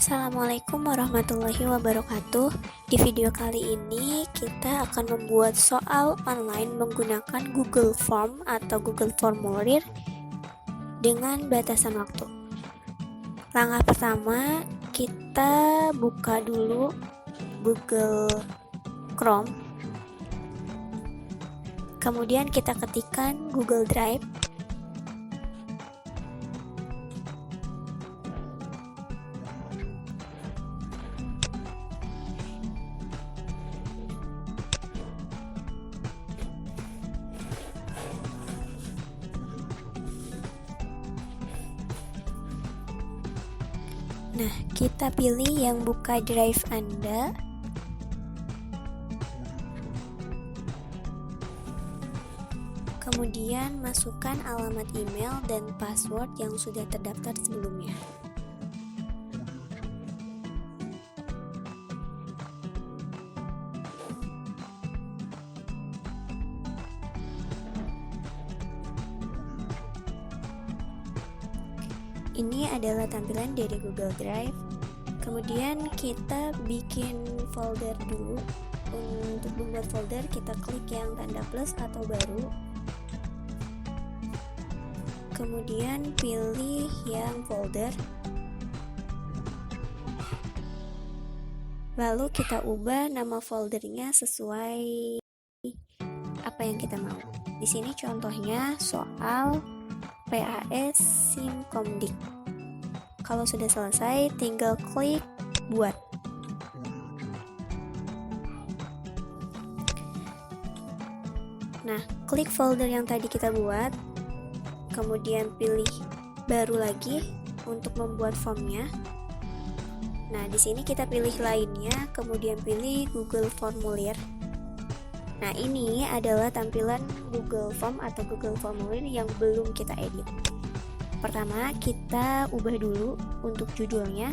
Assalamualaikum warahmatullahi wabarakatuh. Di video kali ini kita akan membuat soal online menggunakan Google Form atau Google Formulir dengan batasan waktu. Langkah pertama, kita buka dulu Google Chrome. Kemudian kita ketikkan Google Drive. Nah, kita pilih yang buka drive Anda. Kemudian masukkan alamat email dan password yang sudah terdaftar sebelumnya. Ini adalah tampilan dari Google Drive. Kemudian kita bikin folder dulu. Untuk membuat folder, kita klik yang tanda plus atau baru. Kemudian pilih yang folder. Lalu kita ubah nama foldernya sesuai apa yang kita mau. Di sini contohnya soal PAS Simkomdik. Kalau sudah selesai, tinggal klik buat. Nah, klik folder yang tadi kita buat, kemudian pilih baru lagi untuk membuat formnya. Nah, di sini kita pilih lainnya, kemudian pilih Google Formulir. Nah, ini adalah tampilan Google Form atau Google Formulir yang belum kita edit. Pertama, kita ubah dulu untuk judulnya.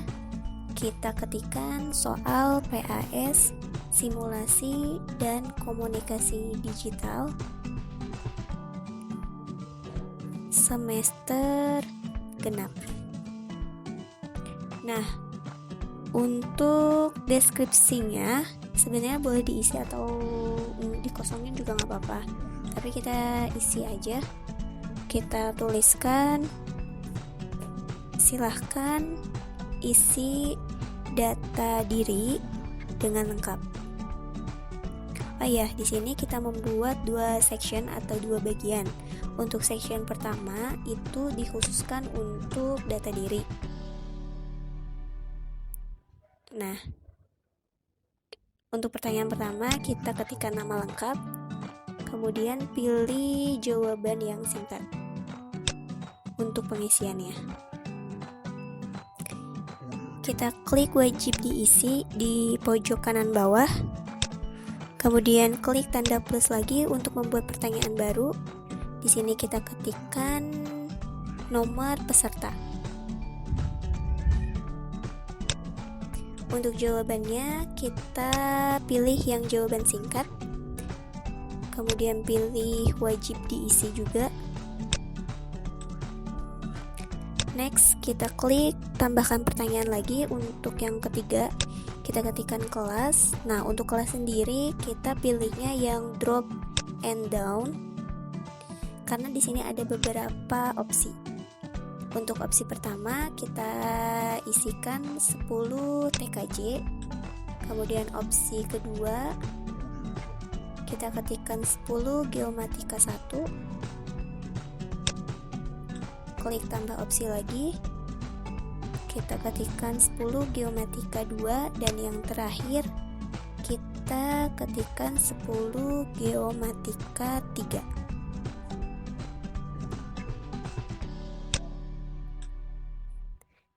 Kita ketikkan soal PAS, simulasi dan komunikasi digital semester genap. Nah, untuk deskripsinya sebenarnya boleh diisi atau dikosongin juga nggak apa-apa, tapi kita isi aja. Kita tuliskan, silahkan isi data diri dengan lengkap. Oh ya, di sini kita membuat dua section atau dua bagian. Untuk section pertama itu dikhususkan untuk data diri. Nah, untuk pertanyaan pertama kita ketikkan nama lengkap, kemudian pilih jawaban yang singkat untuk pengisiannya. Kita klik wajib diisi di pojok kanan bawah, kemudian klik tanda plus lagi untuk membuat pertanyaan baru. Di sini kita ketikkan nomor peserta. Untuk jawabannya kita pilih yang jawaban singkat, kemudian pilih wajib diisi juga. Next, kita klik tambahkan pertanyaan lagi. Untuk yang ketiga kita ketikkan kelas. Nah, untuk kelas sendiri kita pilihnya yang drop and down karena di sini ada beberapa opsi. Untuk opsi pertama kita isikan 10 TKJ. Kemudian opsi kedua kita ketikkan 10 Geomatika 1. Klik tambah opsi lagi. Kita ketikkan 10 Geomatika 2 dan yang terakhir kita ketikkan 10 Geomatika 3.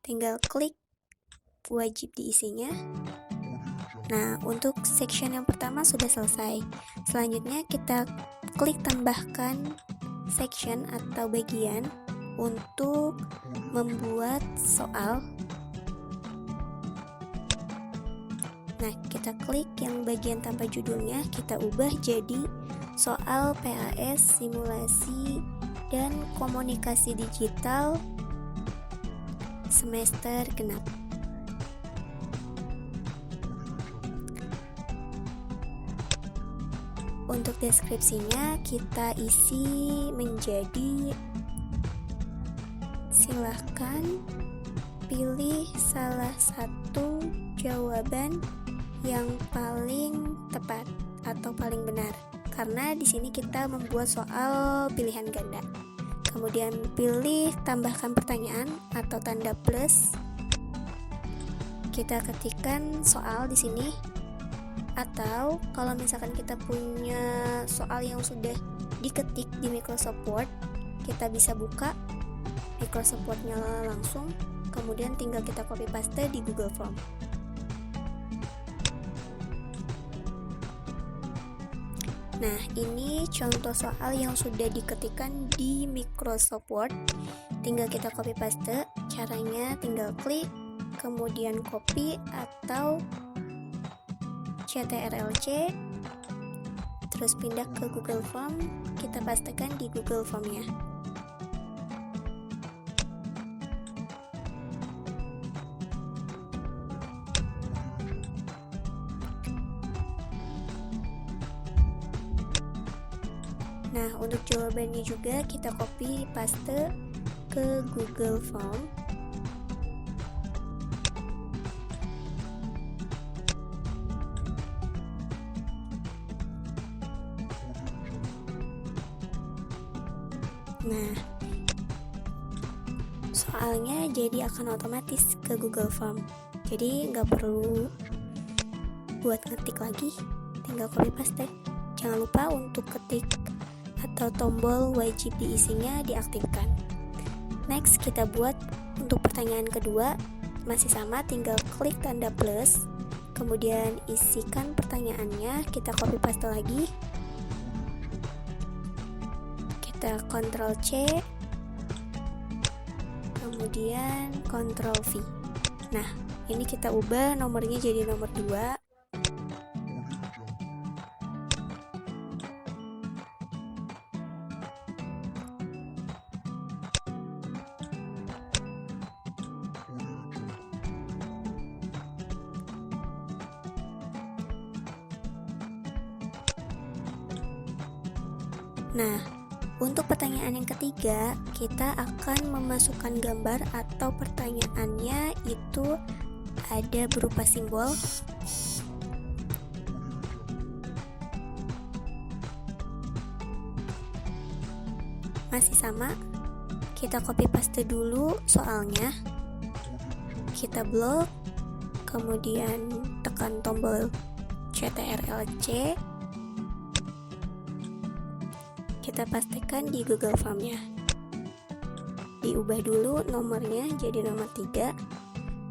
Tinggal klik wajib diisinya. Nah, untuk section yang pertama sudah selesai. Selanjutnya kita klik tambahkan section atau bagian untuk membuat soal. Nah, kita klik yang bagian tanpa judulnya, kita ubah jadi soal PAS, simulasi dan komunikasi digital semester genap. Untuk deskripsinya kita isi menjadi silahkan pilih salah satu jawaban yang paling tepat atau paling benar, karena di sini kita membuat soal pilihan ganda. Kemudian pilih tambahkan pertanyaan atau tanda plus. Kita ketikkan soal di sini. Atau kalau misalkan kita punya soal yang sudah diketik di Microsoft Word, kita bisa buka Microsoft Word-nya langsung, kemudian tinggal kita copy paste di Google Form. Nah, ini contoh soal yang sudah diketikkan di Microsoft Word. Tinggal kita copy paste. Caranya tinggal klik, kemudian copy atau CTRL-C, terus pindah ke Google Form, kita pastekan di Google Form-nya. Nah, untuk jawabannya juga kita copy paste ke Google Form. Nah, soalnya jadi akan otomatis ke Google Form, jadi nggak perlu buat ngetik lagi, tinggal copy paste. Jangan lupa untuk ketik atau tombol wajib diisinya diaktifkan. Next, kita buat untuk pertanyaan kedua, masih sama, tinggal klik tanda plus, kemudian isikan pertanyaannya, kita copy paste lagi. Kita Ctrl C, kemudian Ctrl V. Nah, ini kita ubah nomornya jadi nomor 2. Nah, untuk pertanyaan yang ketiga, kita akan memasukkan gambar atau pertanyaannya itu ada berupa simbol. Masih sama, kita copy paste dulu soalnya. Kita blok, kemudian tekan tombol CTRL-C. Kita pastikan di Google Form-nya. Diubah dulu nomornya jadi nomor 3.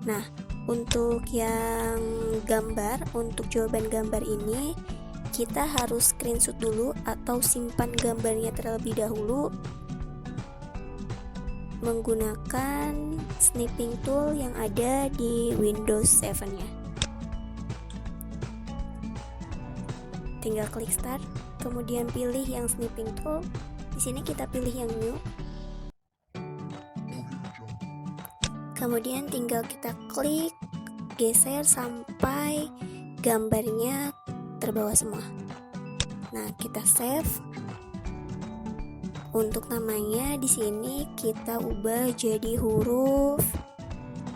Nah, untuk yang gambar, untuk jawaban gambar ini kita harus screenshot dulu atau simpan gambarnya terlebih dahulu menggunakan snipping tool yang ada di Windows 7-nya. Tinggal klik start, kemudian pilih yang snipping tool. Di sini kita pilih yang new. Kemudian tinggal kita klik geser sampai gambarnya terbawa semua. Nah, kita save. Untuk namanya di sini kita ubah jadi huruf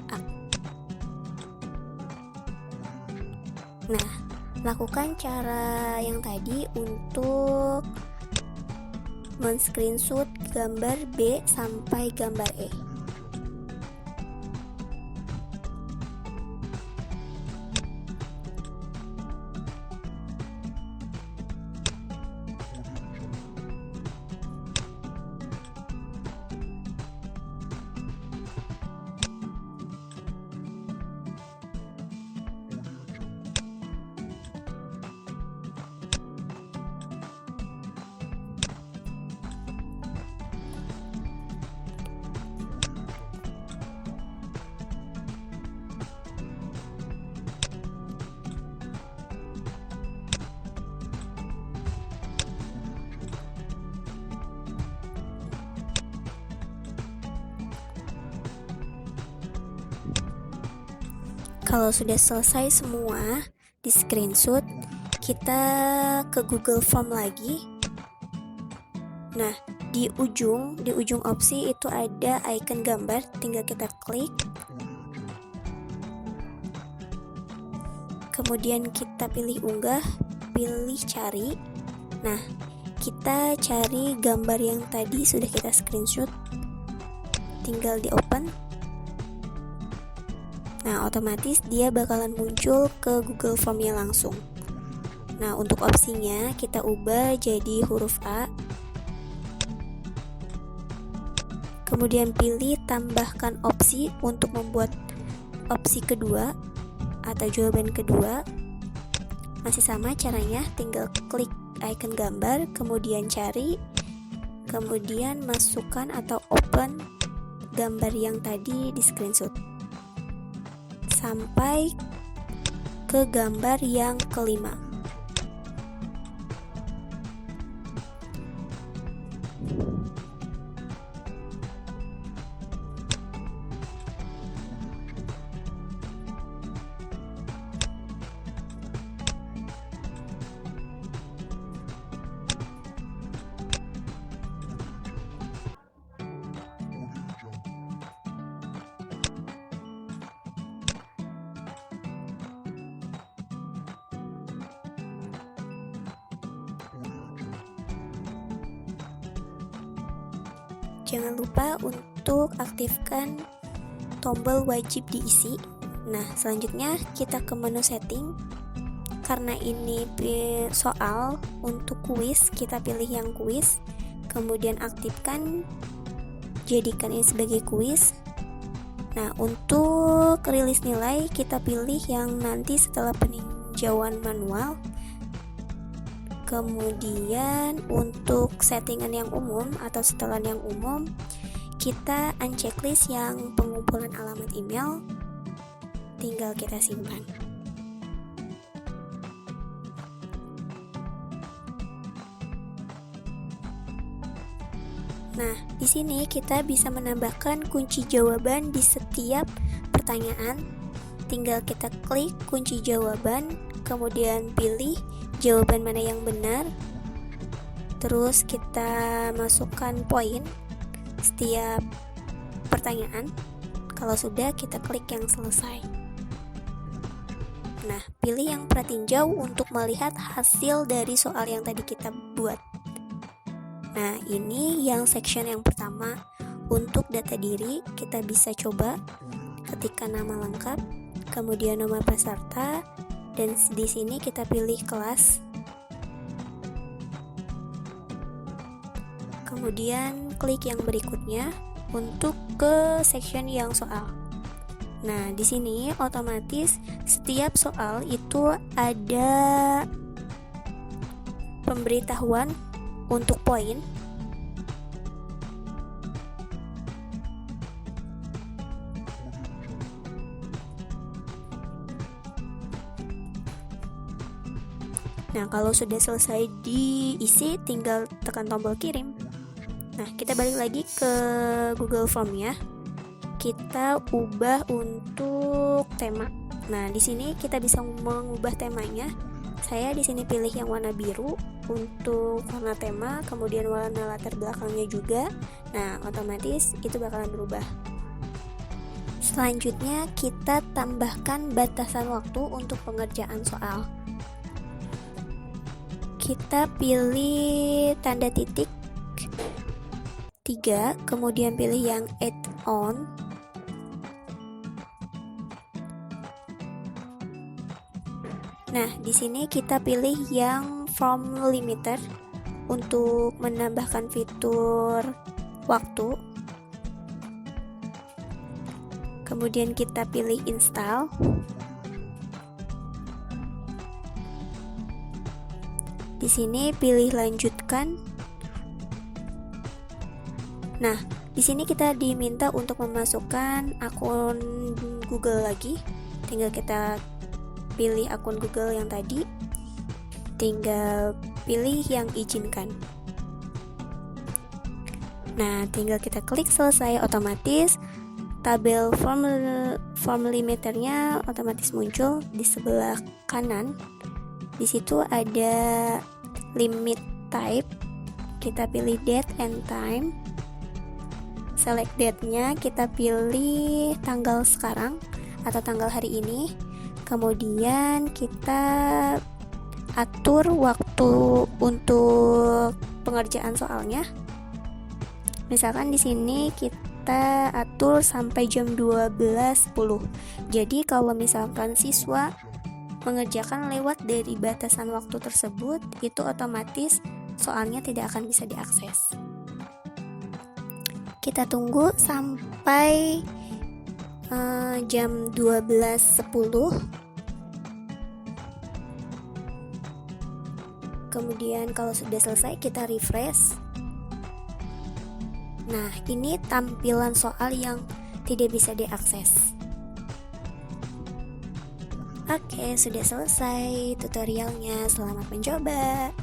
A. Nah, lakukan cara yang tadi untuk men-screenshot gambar B sampai gambar E. Kalau sudah selesai semua di screenshot, kita ke Google Form lagi. Nah, di ujung opsi itu ada icon gambar, tinggal kita klik. Kemudian kita pilih unggah, pilih cari. Nah, kita cari gambar yang tadi sudah kita screenshot, tinggal di open. Nah, otomatis dia bakalan muncul ke Google Form-nya langsung. Nah, untuk opsinya kita ubah jadi huruf A. Kemudian pilih tambahkan opsi untuk membuat opsi kedua atau jawaban kedua. Masih sama caranya, tinggal klik icon gambar, kemudian cari, kemudian masukkan atau open gambar yang tadi di screenshot sampai ke gambar yang kelima. Jangan lupa untuk aktifkan tombol wajib diisi. Nah, selanjutnya kita ke menu setting. Karena ini soal untuk kuis, kita pilih yang kuis. Kemudian aktifkan, jadikan ini sebagai kuis. Nah, untuk rilis nilai kita pilih yang nanti setelah peninjauan manual. Kemudian untuk settingan yang umum atau setelan yang umum, kita unchecklist yang pengumpulan alamat email, tinggal kita simpan. Nah, di sini kita bisa menambahkan kunci jawaban di setiap pertanyaan. Tinggal kita klik kunci jawaban, kemudian pilih jawaban mana yang benar. Terus kita masukkan poin setiap pertanyaan. Kalau sudah, kita klik yang selesai. Nah, pilih yang pratinjau untuk melihat hasil dari soal yang tadi kita buat. Nah, ini yang section yang pertama. Untuk data diri, kita bisa coba ketikkan nama lengkap, kemudian nama peserta, dan di sini kita pilih kelas. Kemudian klik yang berikutnya untuk ke section yang soal. Nah, di sini otomatis setiap soal itu ada pemberitahuan untuk poin. Nah, kalau sudah selesai diisi, tinggal tekan tombol kirim. Nah, kita balik lagi ke Google Form ya. Kita ubah untuk tema. Nah, di sini kita bisa mengubah temanya. Saya di sini pilih yang warna biru untuk warna tema, kemudian warna latar belakangnya juga. Nah, otomatis itu bakalan berubah. Selanjutnya, kita tambahkan batasan waktu untuk pengerjaan soal. Kita pilih tanda titik 3, kemudian pilih yang add on. Nah, di sini kita pilih yang form limiter untuk menambahkan fitur waktu. Kemudian kita pilih install. Di sini pilih lanjutkan. Nah, di sini kita diminta untuk memasukkan akun Google lagi. Tinggal kita pilih akun Google yang tadi. Tinggal pilih yang izinkan. Nah, tinggal kita klik selesai, otomatis tabel form limiternya otomatis muncul di sebelah kanan. Di situ ada limit type, kita pilih date and time. Select date-nya, kita pilih tanggal sekarang atau tanggal hari ini. Kemudian kita atur waktu untuk pengerjaan soalnya. Misalkan di sini kita atur sampai jam 12.10. Jadi kalau misalkan siswa mengerjakan lewat dari batasan waktu tersebut, itu otomatis soalnya tidak akan bisa diakses. Kita tunggu sampai jam 12.10. Kemudian kalau sudah selesai kita refresh. Nah, ini tampilan soal yang tidak bisa diakses. Oke, sudah selesai tutorialnya. Selamat mencoba.